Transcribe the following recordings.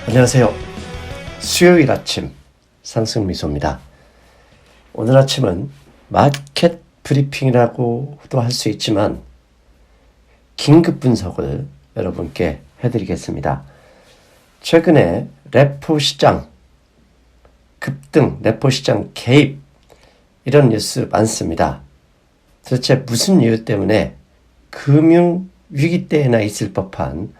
안녕하세요. 수요일 아침 상승미소입니다. 오늘 아침은 마켓 브리핑이라고도 할 수 있지만 긴급 분석을 여러분께 해드리겠습니다. 최근에 레포 시장 급등, 레포 시장 개입 이런 뉴스 많습니다. 도대체 무슨 이유 때문에 금융 위기 때에나 있을 법한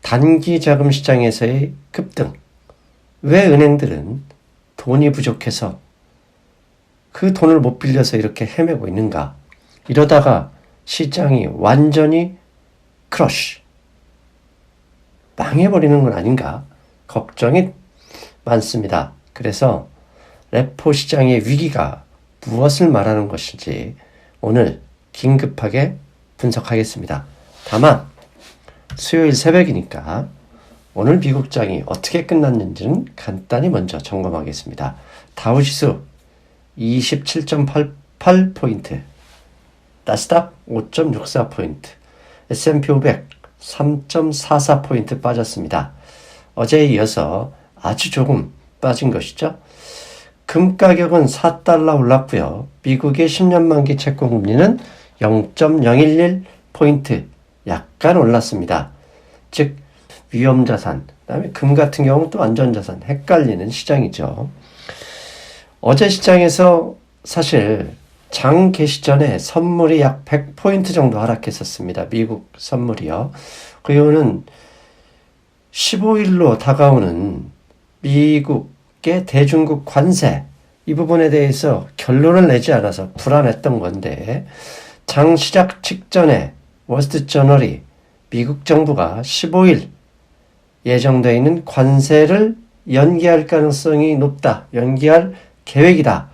단기 자금 시장에서의 급등, 왜 은행들은 돈이 부족해서 그 돈을 못 빌려서 이렇게 헤매고 있는가? 이러다가 시장이 완전히 크러쉬, 망해버리는 건 아닌가? 걱정이 많습니다. 그래서 레포 시장의 위기가 무엇을 말하는 것인지 오늘 긴급하게 분석하겠습니다. 다만 수요일 새벽이니까 오늘 미국장이 어떻게 끝났는지는 간단히 먼저 점검하겠습니다. 다우지수 27.88포인트, 나스닥 5.64포인트, S&P 500 3.44포인트 빠졌습니다. 어제에 이어서 아주 조금 빠진 것이죠. 금 가격은 4달러 올랐고요. 미국의 10년 만기 채권금리는 0.011포인트 약간 올랐습니다. 즉 위험자산, 그다음에 금 같은 경우는 또 안전자산, 헷갈리는 시장이죠. 어제 시장에서 사실 장 개시 전에 선물이 약 100포인트 정도 하락했었습니다. 미국 선물이요. 그 이유는 15일로 다가오는 미국의 대중국 관세, 이 부분에 대해서 결론을 내지 않아서 불안했던 건데, 장 시작 직전에 월스트리트저널이 미국 정부가 15일 예정되어 있는 관세를 연기할 가능성이 높다, 연기할 계획이다,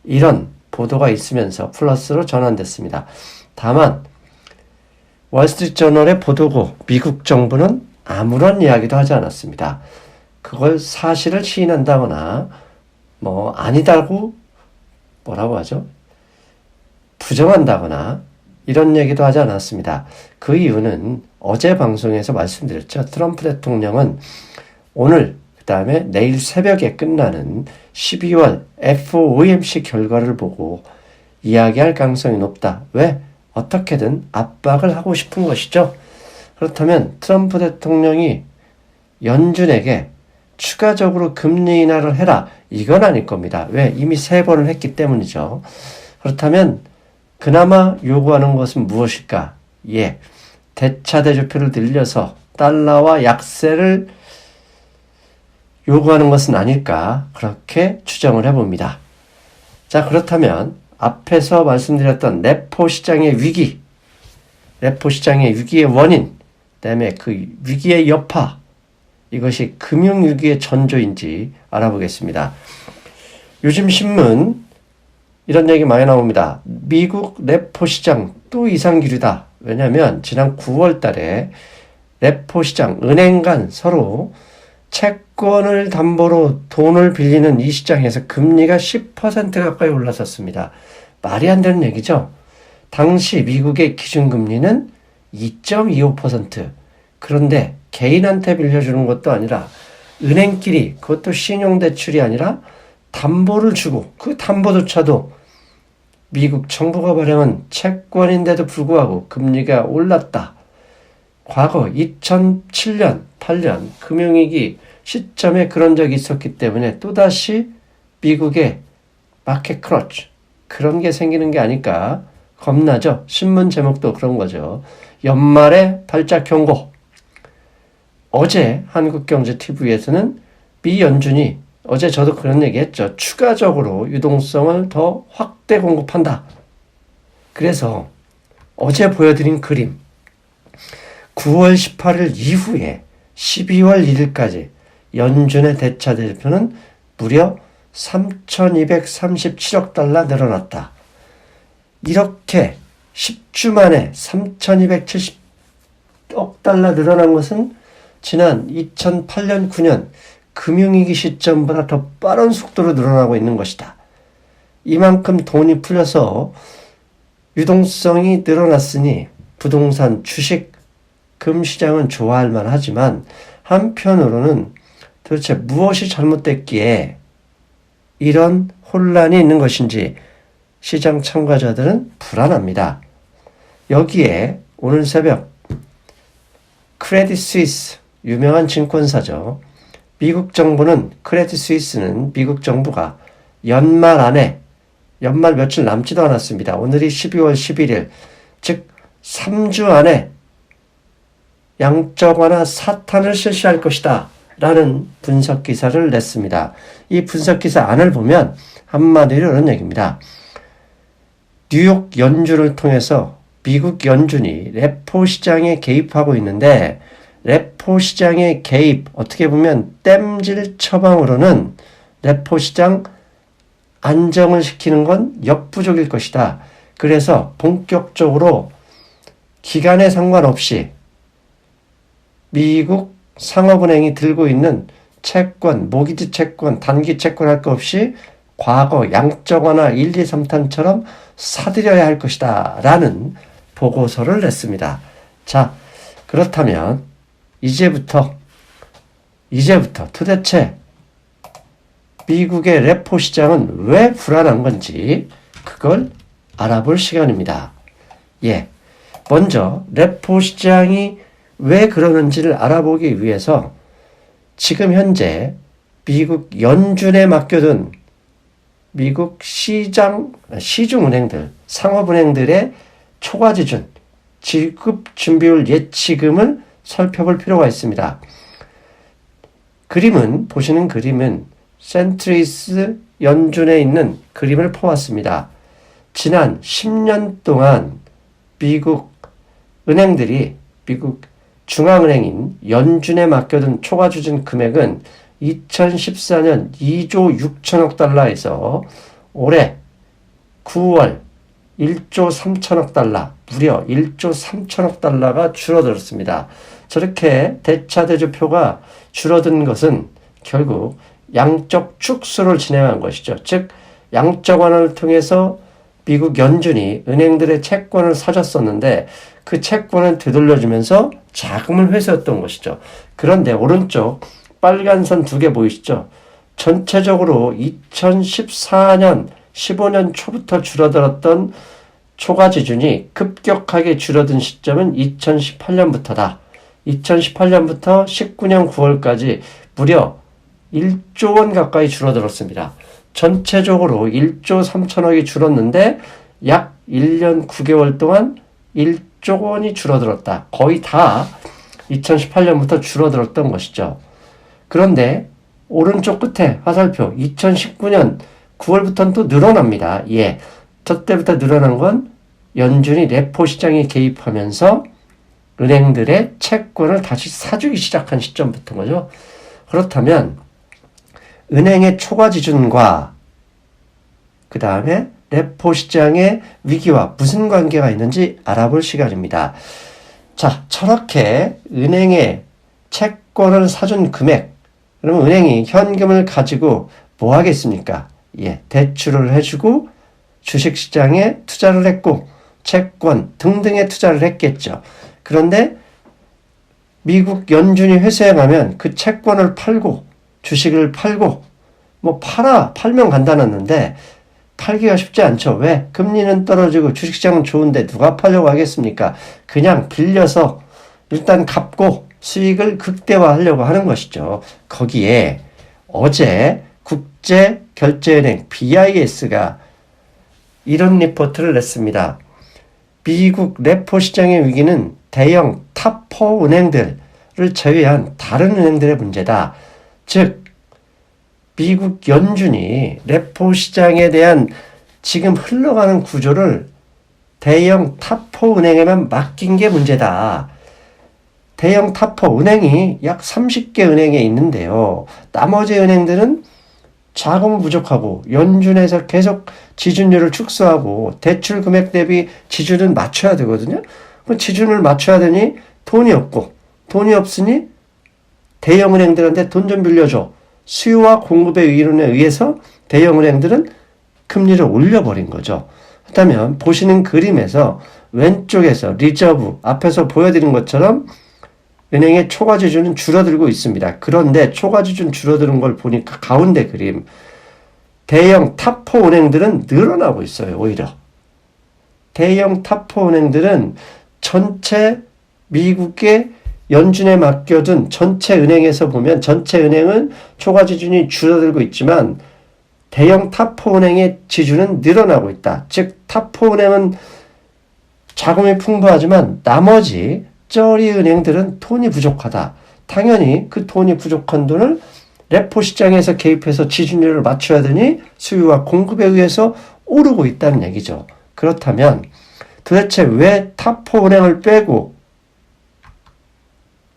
이런 보도가 있으면서 플러스로 전환됐습니다. 다만 월스트리트저널의 보도고 미국 정부는 아무런 이야기도 하지 않았습니다. 그걸 사실을 시인한다거나 아니다고 뭐라고 하죠? 부정한다거나 이런 얘기도 하지 않았습니다. 그 이유는 어제 방송에서 말씀드렸죠. 트럼프 대통령은 오늘 그 다음에 내일 새벽에 끝나는 12월 FOMC 결과를 보고 이야기할 가능성이 높다. 왜? 어떻게든 압박을 하고 싶은 것이죠. 그렇다면 트럼프 대통령이 연준에게 추가적으로 금리 인하를 해라, 이건 아닐 겁니다. 왜? 이미 3번을 했기 때문이죠. 그렇다면 그나마 요구하는 것은 무엇일까? 대차 대조표를 늘려서 달러와 약세를 요구하는 것은 아닐까? 그렇게 추정을 해봅니다. 자, 그렇다면 앞에서 말씀드렸던 레포 시장의 위기, 레포 시장의 위기의 원인, 그다음에 그 위기의 여파, 이것이 금융위기의 전조인지 알아보겠습니다. 요즘 신문 이런 얘기 많이 나옵니다. 미국 레포 시장 또 이상기류다. 왜냐하면 지난 9월 달에 레포 시장, 은행 간 서로 채권을 담보로 돈을 빌리는 이 시장에서 금리가 10% 가까이 올랐었습니다. 말이 안 되는 얘기죠. 당시 미국의 기준금리는 2.25%. 그런데 개인한테 빌려주는 것도 아니라 은행끼리, 그것도 신용대출이 아니라 담보를 주고, 그 담보조차도 미국 정부가 발행한 채권인데도 불구하고 금리가 올랐다. 과거 2007년, 8년 금융위기 시점에 그런 적이 있었기 때문에 또다시 미국의 마켓 크러쉬, 그런 게 생기는 게 아닐까 겁나죠. 신문 제목도 그런 거죠. 연말에 발작 경고. 어제 한국경제TV에서는 미 연준이, 어제 저도 그런 얘기 했죠. 추가적으로 유동성을 더 확대 공급한다. 그래서 어제 보여드린 그림, 9월 18일 이후에 12월 1일까지 연준의 대차 대조표는 무려 3,237억 달러 늘어났다. 이렇게 10주 만에 3,270억 달러 늘어난 것은 지난 2008년, 9년 금융위기 시점보다 더 빠른 속도로 늘어나고 있는 것이다. 이만큼 돈이 풀려서 유동성이 늘어났으니 부동산, 주식, 금 시장은 좋아할 만하지만 한편으로는 도대체 무엇이 잘못됐기에 이런 혼란이 있는 것인지 시장 참가자들은 불안합니다. 여기에 오늘 새벽 크레딧 스위스, 유명한 증권사죠. 미국 정부는, 크레딧 스위스는 미국 정부가 연말 안에, 연말 며칠 남지도 않았습니다. 오늘이 12월 11일, 즉 3주 안에 양적 완화 사탄을 실시할 것이다 라는 분석 기사를 냈습니다. 이 분석 기사 안을 보면 한마디로 이런 얘기입니다. 뉴욕 연준을 통해서 미국 연준이 레포 시장에 개입하고 있는데, 레포 시장의 개입, 어떻게 보면 땜질 처방으로는 레포 시장 안정을 시키는 건 역부족일 것이다. 그래서 본격적으로 기간에 상관없이 미국 상업은행이 들고 있는 채권, 모기지 채권, 단기 채권 할 것 없이 과거 양적 완화 1, 2, 3탄처럼 사들여야 할 것이다 라는 보고서를 냈습니다. 자, 그렇다면 이제부터 도대체 미국의 레포 시장은 왜 불안한 건지 그걸 알아볼 시간입니다. 먼저 레포 시장이 왜 그러는지를 알아보기 위해서 지금 현재 미국 연준에 맡겨둔 미국 시중은행들, 상업은행들의 초과지준, 지급준비율 예치금을 살펴볼 필요가 있습니다. 보시는 그림은 센트리스 연준에 있는 그림을 퍼왔습니다. 지난 10년 동안 미국 은행들이, 미국 중앙은행인 연준에 맡겨둔 초과지준 금액은 2014년 2조 6천억 달러에서 올해 9월 1조 3천억 달러, 무려 1조 3천억 달러가 줄어들었습니다. 저렇게 대차대조표가 줄어든 것은 결국 양적 축소를 진행한 것이죠. 즉 양적 완화를 통해서 미국 연준이 은행들의 채권을 사줬었는데 그 채권을 되돌려주면서 자금을 회수했던 것이죠. 그런데 오른쪽 빨간 선 2개 보이시죠? 전체적으로 2014년, 15년 초부터 줄어들었던 초과지준이 급격하게 줄어든 시점은 2018년부터다. 2018년부터 19년 9월까지 무려 1조 원 가까이 줄어들었습니다. 전체적으로 1조 3천억이 줄었는데 약 1년 9개월 동안 1조 원이 줄어들었다. 거의 다 2018년부터 줄어들었던 것이죠. 그런데 오른쪽 끝에 화살표 2019년 9월부터는 또 늘어납니다. 저 때부터 늘어난 건 연준이 레포 시장에 개입하면서 은행들의 채권을 다시 사주기 시작한 시점부터인 거죠. 그렇다면 은행의 초과지준과 그 다음에 레포 시장의 위기와 무슨 관계가 있는지 알아볼 시간입니다. 자, 저렇게 은행에 채권을 사준 금액, 그러면 은행이 현금을 가지고 뭐 하겠습니까? 대출을 해주고 주식시장에 투자를 했고 채권 등등에 투자를 했겠죠. 그런데 미국 연준이 회수해 가면 그 채권을 팔고 주식을 팔고 팔면 간단했는데 팔기가 쉽지 않죠. 왜? 금리는 떨어지고 주식시장은 좋은데 누가 팔려고 하겠습니까? 그냥 빌려서 일단 갚고 수익을 극대화하려고 하는 것이죠. 거기에 어제 국제결제은행 BIS가 이런 리포트를 냈습니다. 미국 레포 시장의 위기는 대형 탑4 은행들을 제외한 다른 은행들의 문제다. 즉 미국 연준이 레포 시장에 대한 지금 흘러가는 구조를 대형 탑4 은행에만 맡긴 게 문제다. 대형 탑4 은행이 약 30개 은행에 있는데요. 나머지 은행들은 자금이 부족하고 연준에서 계속 지준율을 축소하고 대출 금액 대비 지준은 맞춰야 되거든요. 지준을 맞춰야 되니 돈이 없고 돈이 없으니 대형 은행들한테 돈 좀 빌려줘. 수요와 공급의 이론에 의해서 대형 은행들은 금리를 올려버린 거죠. 그렇다면 보시는 그림에서 왼쪽에서 리저브 앞에서 보여드린 것처럼 은행의 초과 지준은 줄어들고 있습니다. 그런데 초과 지준 줄어드는 걸 보니까 가운데 그림, 대형 탑4 은행들은 늘어나고 있어요. 오히려 대형 탑4 은행들은 전체 미국의 연준에 맡겨둔 전체 은행에서 보면 전체 은행은 초과 지준이 줄어들고 있지만 대형 탑4 은행의 지준은 늘어나고 있다. 즉 탑4 은행은 자금이 풍부하지만 나머지 쩌리 은행들은 돈이 부족하다. 당연히 그 돈이 부족한 돈을 레포 시장에서 개입해서 지준율을 맞춰야 되니 수요와 공급에 의해서 오르고 있다는 얘기죠. 그렇다면 도대체 왜 탑4 은행을 빼고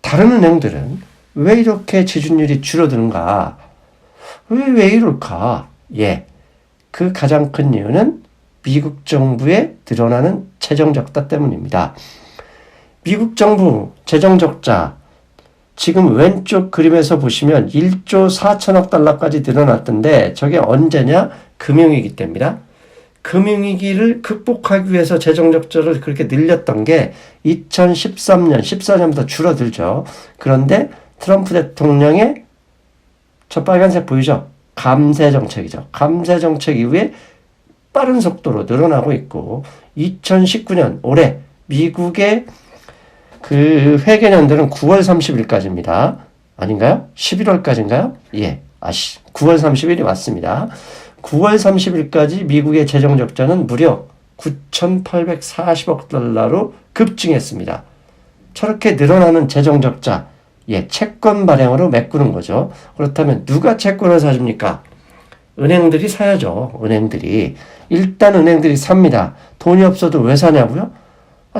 다른 은행들은 왜 이렇게 지준율이 줄어드는가? 왜 이럴까? 그 가장 큰 이유는 미국 정부의 늘어나는 재정적자 때문입니다. 미국 정부 재정적자, 지금 왼쪽 그림에서 보시면 1조 4천억 달러까지 늘어났던데 저게 언제냐? 금융위기 때입니다. 금융위기를 극복하기 위해서 재정적자를 그렇게 늘렸던 게 2013년, 14년부터 줄어들죠. 그런데 트럼프 대통령의 저 빨간색 보이죠? 감세 정책이죠. 감세 정책 이후에 빠른 속도로 늘어나고 있고 2019년 올해 미국의 그 회계년들은 9월 30일까지입니다. 아닌가요? 11월까지인가요? 9월 30일이 맞습니다. 9월 30일까지 미국의 재정적자는 무려 9,840억 달러로 급증했습니다. 저렇게 늘어나는 재정적자, 채권 발행으로 메꾸는 거죠. 그렇다면 누가 채권을 사줍니까? 은행들이 사야죠. 은행들이. 일단 은행들이 삽니다. 돈이 없어도 왜 사냐고요?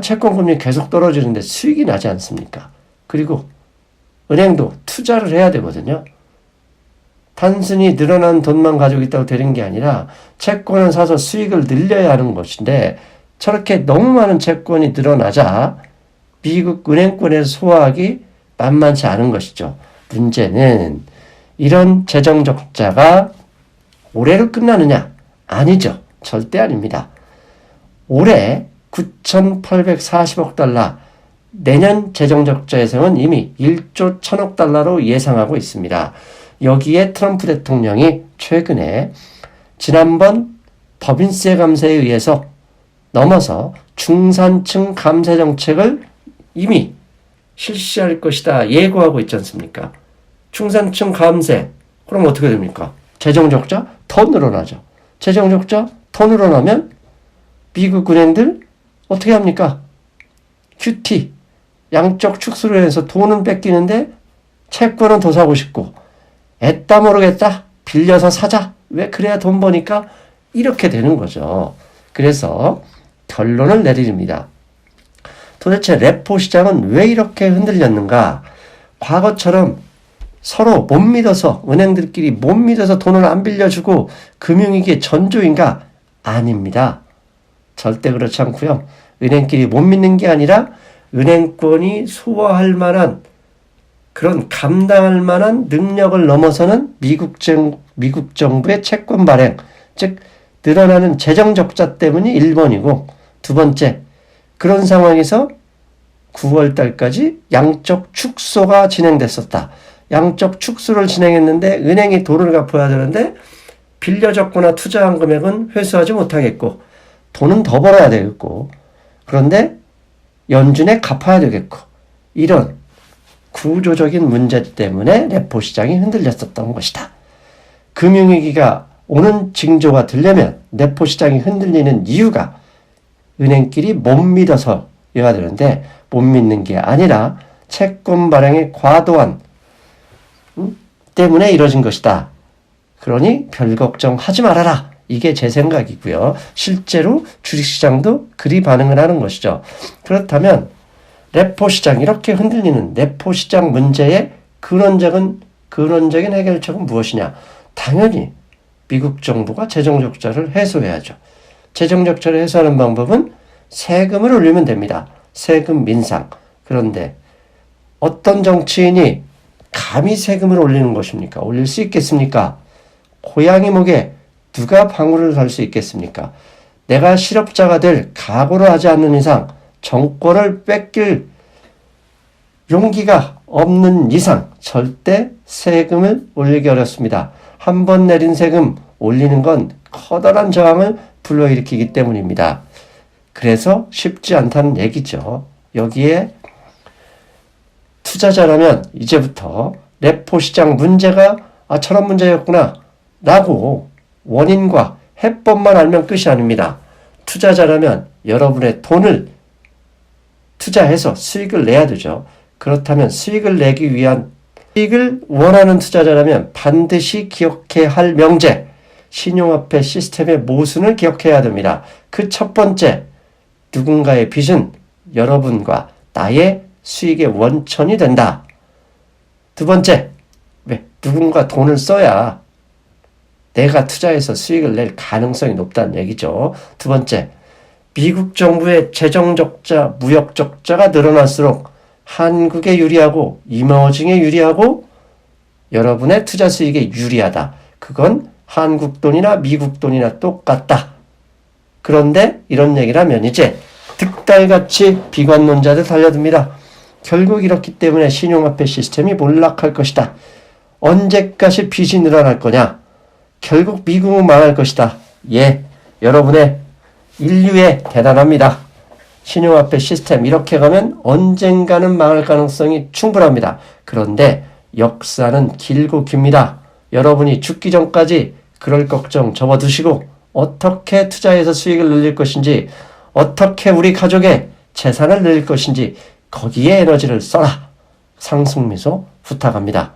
채권금리 계속 떨어지는데 수익이 나지 않습니까? 그리고 은행도 투자를 해야 되거든요. 단순히 늘어난 돈만 가지고 있다고 되는 게 아니라 채권을 사서 수익을 늘려야 하는 것인데 저렇게 너무 많은 채권이 늘어나자 미국 은행권에서 소화하기 만만치 않은 것이죠. 문제는 이런 재정적자가 올해로 끝나느냐? 아니죠. 절대 아닙니다. 올해 9,840억 달러, 내년 재정적자 예상은 이미 1조 1천억 달러로 예상하고 있습니다. 여기에 트럼프 대통령이 최근에 지난번 법인세 감세에 의해서 넘어서 중산층 감세 정책을 이미 실시할 것이다 예고하고 있지 않습니까? 중산층 감세, 그럼 어떻게 됩니까? 재정적자 더 늘어나죠. 재정적자 더 늘어나면 미국 은행들 어떻게 합니까? QT, 양적 축소로 해서 돈은 뺏기는데 채권은 더 사고 싶고 애따 모르겠다, 빌려서 사자, 왜 그래야 돈 버니까 이렇게 되는 거죠. 그래서 결론을 내립니다. 도대체 레포 시장은 왜 이렇게 흔들렸는가? 과거처럼 서로 못 믿어서, 은행들끼리 못 믿어서 돈을 안 빌려주고 금융위기의 전조인가? 아닙니다. 절대 그렇지 않고요. 은행끼리 못 믿는 게 아니라 은행권이 소화할 만한, 그런 감당할 만한 능력을 넘어서는 미국 정부의 채권 발행, 즉 늘어나는 재정 적자 때문이 1번이고, 두 번째, 그런 상황에서 9월 달까지 양적 축소가 진행됐었다. 양적 축소를 진행했는데 은행이 돈을 갚아야 되는데 빌려줬거나 투자한 금액은 회수하지 못하겠고 돈은 더 벌어야 되겠고, 그런데 연준에 갚아야 되겠고, 이런 구조적인 문제 때문에 레포 시장이 흔들렸었던 것이다. 금융위기가 오는 징조가 되려면 레포 시장이 흔들리는 이유가 은행끼리 못 믿어서여야 되는데 못 믿는 게 아니라 채권 발행의 과도한 때문에 이뤄진 것이다. 그러니 별 걱정하지 말아라. 이게 제 생각이고요. 실제로 주식시장도 그리 반응을 하는 것이죠. 그렇다면 레포 시장, 이렇게 흔들리는 레포 시장 문제의 근원적인 해결책은 무엇이냐? 당연히 미국 정부가 재정적자를 해소해야죠. 재정적자를 해소하는 방법은 세금을 올리면 됩니다. 세금 민상. 그런데 어떤 정치인이 감히 세금을 올리는 것입니까? 올릴 수 있겠습니까? 고양이 목에 누가 방울을 달 수 있겠습니까? 내가 실업자가 될 각오를 하지 않는 이상 정권을 뺏길 용기가 없는 이상 절대 세금을 올리기 어렵습니다. 한 번 내린 세금 올리는 건 커다란 저항을 불러일으키기 때문입니다. 그래서 쉽지 않다는 얘기죠. 여기에 투자자라면 이제부터 레포 시장 문제가 저런 문제였구나 라고 원인과 해법만 알면 끝이 아닙니다. 투자자라면 여러분의 돈을 투자해서 수익을 내야 되죠. 그렇다면 수익을 내기 위한 수익을 원하는 투자자라면 반드시 기억해야 할 명제, 신용화폐 시스템의 모순을 기억해야 됩니다. 그 첫 번째, 누군가의 빚은 여러분과 나의 수익의 원천이 된다. 두 번째, 왜? 누군가 돈을 써야 내가 투자해서 수익을 낼 가능성이 높다는 얘기죠. 두 번째, 미국 정부의 재정 적자, 무역 적자가 늘어날수록 한국에 유리하고 이머징에 유리하고 여러분의 투자 수익에 유리하다. 그건 한국 돈이나 미국 돈이나 똑같다. 그런데 이런 얘기를 하면 이제 득달같이 비관론자들 달려듭니다. 결국 이렇기 때문에 신용화폐 시스템이 몰락할 것이다. 언제까지 빚이 늘어날 거냐? 결국 미국은 망할 것이다. 예, 여러분의 인류에 대단합니다. 신용화폐 시스템 이렇게 가면 언젠가는 망할 가능성이 충분합니다. 그런데 역사는 길고 깁니다. 여러분이 죽기 전까지 그럴 걱정 접어두시고 어떻게 투자해서 수익을 늘릴 것인지, 어떻게 우리 가족의 재산을 늘릴 것인지 거기에 에너지를 써라. 상승미소 부탁합니다.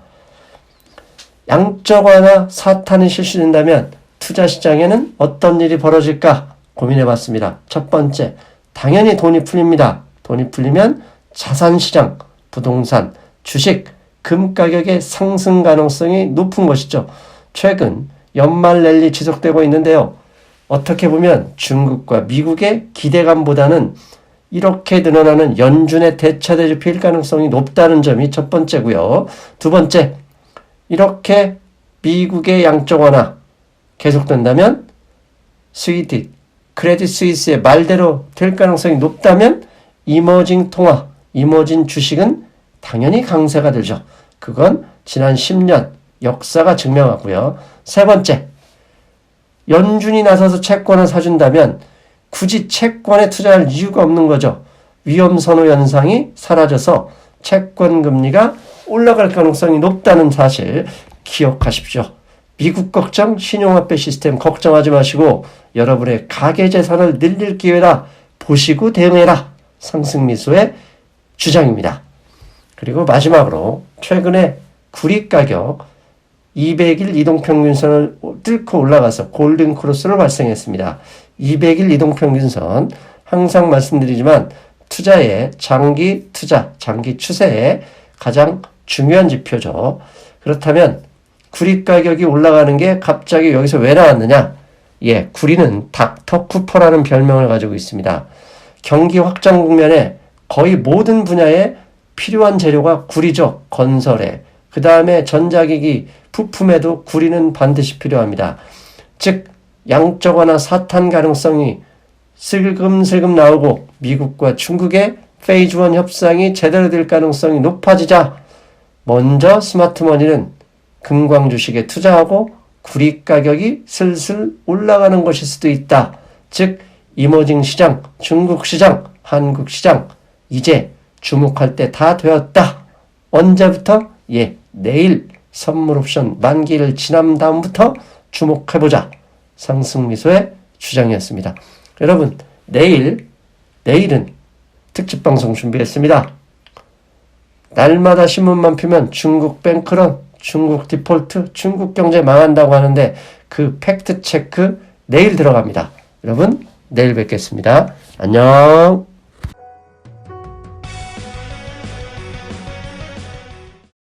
양적 완화 사탄이 실시된다면 투자시장에는 어떤 일이 벌어질까 고민해봤습니다. 첫 번째, 당연히 돈이 풀립니다. 돈이 풀리면 자산시장, 부동산, 주식, 금 가격의 상승 가능성이 높은 것이죠. 최근 연말 랠리 지속되고 있는데요. 어떻게 보면 중국과 미국의 기대감보다는 이렇게 늘어나는 연준의 대차 대조필 가능성이 높다는 점이 첫 번째고요. 두 번째, 이렇게 미국의 양적 완화 계속된다면 스위디, 크레딧 스위스의 말대로 될 가능성이 높다면 이머징 통화, 이머징 주식은 당연히 강세가 되죠. 그건 지난 10년 역사가 증명하고요. 세 번째, 연준이 나서서 채권을 사준다면 굳이 채권에 투자할 이유가 없는 거죠. 위험선호 현상이 사라져서 채권 금리가 올라갈 가능성이 높다는 사실 기억하십시오. 미국 걱정, 신용화폐 시스템 걱정하지 마시고 여러분의 가계재산을 늘릴 기회라 보시고 대응해라. 상승미소의 주장입니다. 그리고 마지막으로 최근에 구리 가격 200일 이동평균선을 뚫고 올라가서 골든크로스를 발생했습니다. 200일 이동평균선 항상 말씀드리지만 투자의 장기 투자, 장기 추세의 가장 중요한 지표죠. 그렇다면 구리 가격이 올라가는 게 갑자기 여기서 왜 나왔느냐? 예, 구리는 닥터 쿠퍼라는 별명을 가지고 있습니다. 경기 확장 국면에 거의 모든 분야에 필요한 재료가 구리죠. 건설에. 그 다음에 전자기기, 부품에도 구리는 반드시 필요합니다. 즉 양적 완화 사탄 가능성이 슬금슬금 나오고 미국과 중국의 페이즈 1 협상이 제대로 될 가능성이 높아지자 먼저 스마트머니는 금광 주식에 투자하고 구리 가격이 슬슬 올라가는 것일 수도 있다. 즉 이머징 시장, 중국 시장, 한국 시장 이제 주목할 때 다 되었다. 언제부터? 예, 내일 선물 옵션 만기를 지난 다음부터 주목해보자. 상승미소의 주장이었습니다. 여러분, 내일은 특집방송 준비했습니다. 날마다 신문만 펴면 중국 뱅크런, 중국 디폴트, 중국 경제 망한다고 하는데 그 팩트 체크 내일 들어갑니다. 여러분, 내일 뵙겠습니다. 안녕.